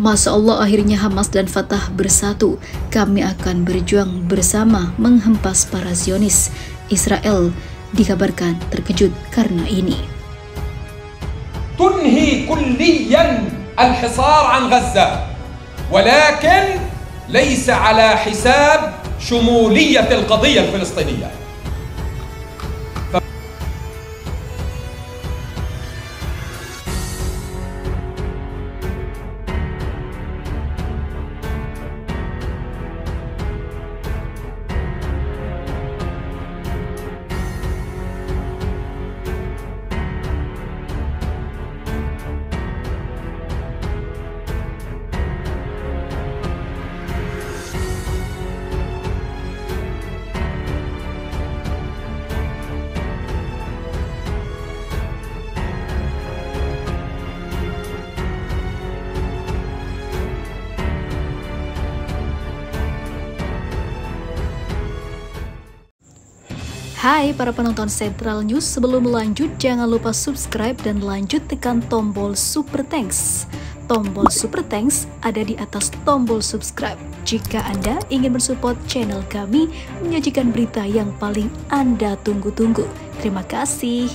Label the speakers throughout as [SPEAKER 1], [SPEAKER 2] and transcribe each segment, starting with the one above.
[SPEAKER 1] Masya Allah, akhirnya Hamas dan Fatah bersatu. Kami akan berjuang bersama menghempas para Zionis. Israel dikabarkan terkejut karena ini.
[SPEAKER 2] تنهي كليا الحصار عن غزة ولكن ليس على حساب شمولية القضية الفلسطينية.
[SPEAKER 1] Hai para penonton Central News, sebelum lanjut jangan lupa subscribe dan lanjut tekan tombol Super Thanks. Tombol Super Thanks ada di atas tombol subscribe. Jika Anda ingin mensupport channel kami menyajikan berita yang paling Anda tunggu-tunggu. Terima kasih.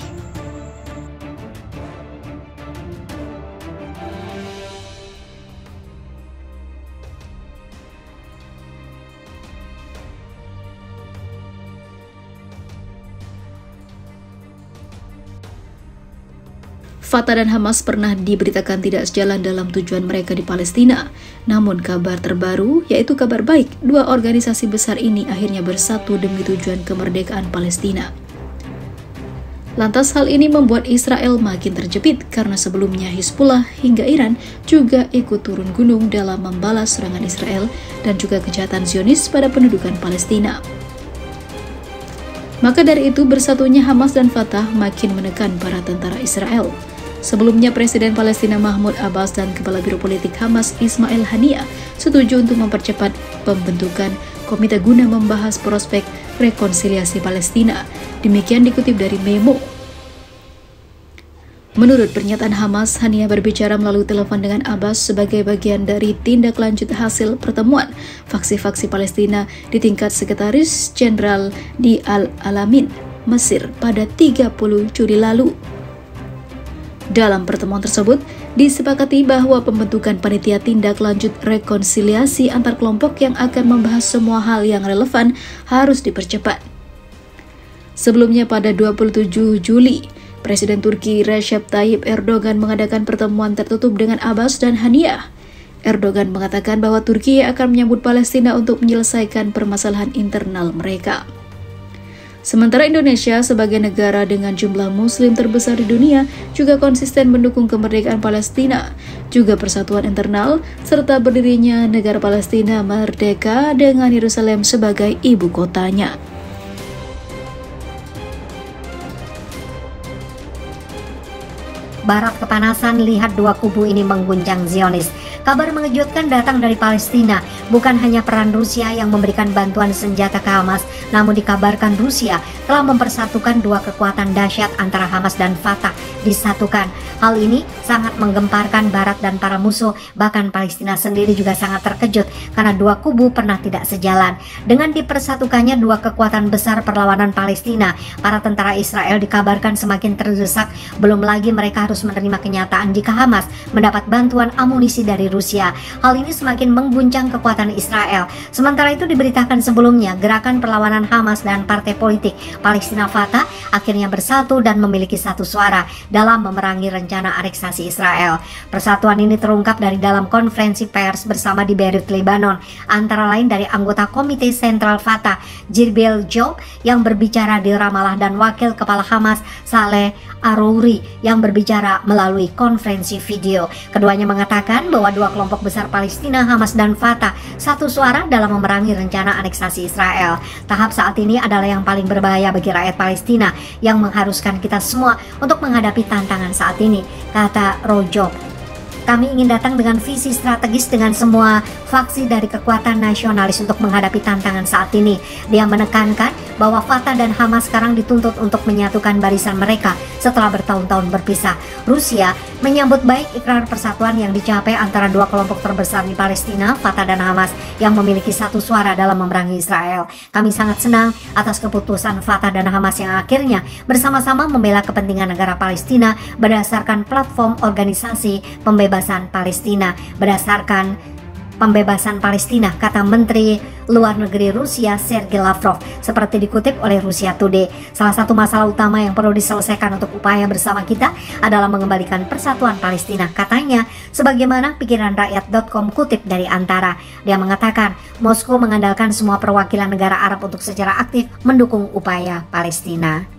[SPEAKER 1] Fatah dan Hamas pernah diberitakan tidak sejalan dalam tujuan mereka di Palestina. Namun kabar terbaru, yaitu kabar baik, dua organisasi besar ini akhirnya bersatu demi tujuan kemerdekaan Palestina. Lantas hal ini membuat Israel makin terjepit karena sebelumnya Hizbullah hingga Iran juga ikut turun gunung dalam membalas serangan Israel dan juga kejahatan Zionis pada pendudukan Palestina. Maka dari itu bersatunya Hamas dan Fatah makin menekan para tentara Israel. Sebelumnya Presiden Palestina Mahmud Abbas dan Kepala Biro Politik Hamas Ismail Haniyeh setuju untuk mempercepat pembentukan komite guna membahas prospek rekonsiliasi Palestina. Demikian dikutip dari Memo. Menurut pernyataan Hamas, Haniyeh berbicara melalui telepon dengan Abbas sebagai bagian dari tindak lanjut hasil pertemuan faksi-faksi Palestina di tingkat Sekretaris Jenderal di Al-Alamin, Mesir pada 30 Juli lalu. Dalam pertemuan tersebut, disepakati bahwa pembentukan panitia tindak lanjut rekonsiliasi antar kelompok yang akan membahas semua hal yang relevan harus dipercepat. Sebelumnya pada 27 Juli, Presiden Turki Recep Tayyip Erdogan mengadakan pertemuan tertutup dengan Abbas dan Haniyeh. Erdogan mengatakan bahwa Turki akan menyambut Palestina untuk menyelesaikan permasalahan internal mereka. Sementara Indonesia sebagai negara dengan jumlah muslim terbesar di dunia juga konsisten mendukung kemerdekaan Palestina, juga persatuan internal, serta berdirinya negara Palestina merdeka dengan Yerusalem sebagai ibu kotanya.
[SPEAKER 3] Barat kepanasan lihat dua kubu ini mengguncang Zionis. Kabar mengejutkan datang dari Palestina. Bukan hanya peran Rusia yang memberikan bantuan senjata ke Hamas, namun dikabarkan Rusia telah mempersatukan dua kekuatan dahsyat antara Hamas dan Fatah disatukan. Hal ini sangat menggemparkan Barat dan para musuh, bahkan Palestina sendiri juga sangat terkejut karena dua kubu pernah tidak sejalan. Dengan dipersatukannya dua kekuatan besar perlawanan Palestina, para tentara Israel dikabarkan semakin terdesak, belum lagi mereka harus menerima kenyataan jika Hamas mendapat bantuan amunisi dari Rusia. Hal ini semakin mengguncang kekuatan Israel. Sementara itu diberitakan sebelumnya, gerakan perlawanan Hamas dan partai politik Palestina Fatah akhirnya bersatu dan memiliki satu suara dalam memerangi rencana aneksasi Israel. Persatuan ini terungkap dari dalam konferensi pers bersama di Beirut, Lebanon, antara lain dari anggota Komite Sentral Fatah Jibril Job yang berbicara di Ramallah dan Wakil Kepala Hamas Saleh Arouri yang berbicara melalui konferensi video. Keduanya mengatakan bahwa dua kelompok besar Palestina, Hamas dan Fatah, satu suara dalam memerangi rencana aneksasi Israel. Tahap saat ini adalah yang paling berbahaya bagi rakyat Palestina yang mengharuskan kita semua untuk menghadapi tantangan saat ini, kata Rojob. Kami ingin datang dengan visi strategis dengan semua faksi dari kekuatan nasionalis untuk menghadapi tantangan saat ini. Dia menekankan bahwa Fatah dan Hamas sekarang dituntut untuk menyatukan barisan mereka setelah bertahun-tahun berpisah. Rusia menyambut baik ikrar persatuan yang dicapai antara dua kelompok terbesar di Palestina, Fatah dan Hamas, yang memiliki satu suara dalam memerangi Israel. Kami sangat senang atas keputusan Fatah dan Hamas yang akhirnya bersama-sama membela kepentingan negara Palestina berdasarkan platform organisasi pembebasan Palestina. Berdasarkan pembebasan Palestina, kata Menteri Luar Negeri Rusia Sergei Lavrov, seperti dikutip oleh Rusia Today. Salah satu masalah utama yang perlu diselesaikan untuk upaya bersama kita adalah mengembalikan persatuan Palestina, katanya, sebagaimana pikiran rakyat.com kutip dari Antara. Dia mengatakan Moskow mengandalkan semua perwakilan negara Arab untuk secara aktif mendukung upaya Palestina.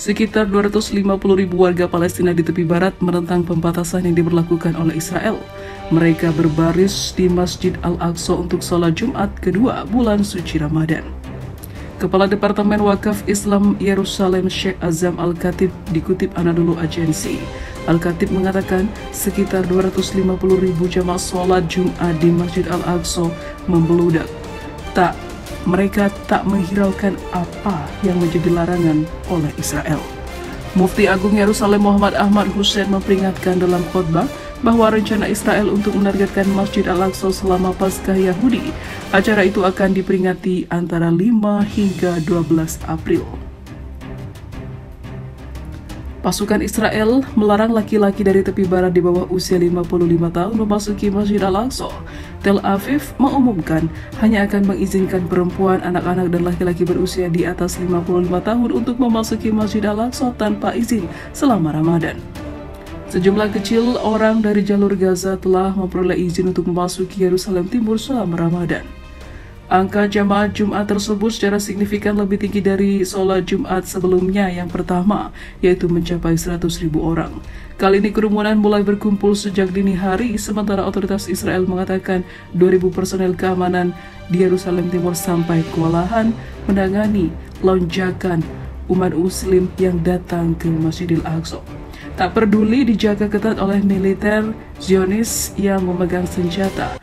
[SPEAKER 4] Sekitar 250.000 warga Palestina di tepi barat menentang pembatasan yang diberlakukan oleh Israel. Mereka berbaris di Masjid Al-Aqsa untuk sholat Jumat kedua bulan suci Ramadan. Kepala Departemen Wakaf Islam Yerusalem Sheikh Azam Al-Khatib dikutip Anadolu Agency. Al-Khatib mengatakan sekitar 250.000 jamaah sholat Jumat di Masjid Al-Aqsa membeludak. Mereka tak menghiraukan apa yang menjadi larangan oleh Israel. Mufti Agung Yerusalem Muhammad Ahmad Hussein memperingatkan dalam khotbah bahwa rencana Israel untuk menargetkan Masjid Al-Aqsa selama Paskah Yahudi, acara itu akan diperingati antara 5 hingga 12 April. Pasukan Israel melarang laki-laki dari tepi barat di bawah usia 55 tahun memasuki Masjid Al-Aqsa. Tel Aviv mengumumkan hanya akan mengizinkan perempuan, anak-anak, dan laki-laki berusia di atas 55 tahun untuk memasuki Masjid Al-Aqsa tanpa izin selama Ramadan. Sejumlah kecil orang dari jalur Gaza telah memperoleh izin untuk memasuki Yerusalem Timur selama Ramadan. Angka jamaah Jumat tersebut secara signifikan lebih tinggi dari sholat Jumat sebelumnya yang pertama, yaitu mencapai 100.000 orang. Kali ini kerumunan mulai berkumpul sejak dini hari, sementara otoritas Israel mengatakan 2.000 personel keamanan di Yerusalem Timur sampai kewalahan menangani lonjakan umat muslim yang datang ke Masjidil Aqsa. Tak peduli dijaga ketat oleh militer Zionis yang memegang senjata,